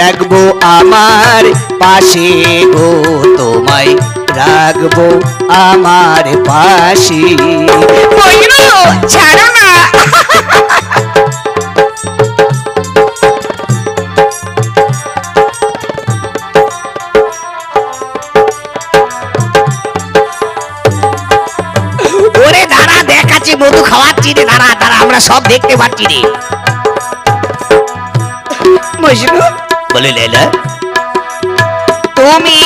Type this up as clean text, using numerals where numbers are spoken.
রাখবো আমার পাশে গো, তোমায় রাখবো আমার পাশে। মজনু ছাড়ো না। ওরে দাঁড়া, দেখাচ্ছি, মধু খাওয়াচ্ছি রে, দাঁড়া দাঁড়া, আমরা সব দেখতে পাচ্ছি রে। মজনু বলে লেলা, তুমি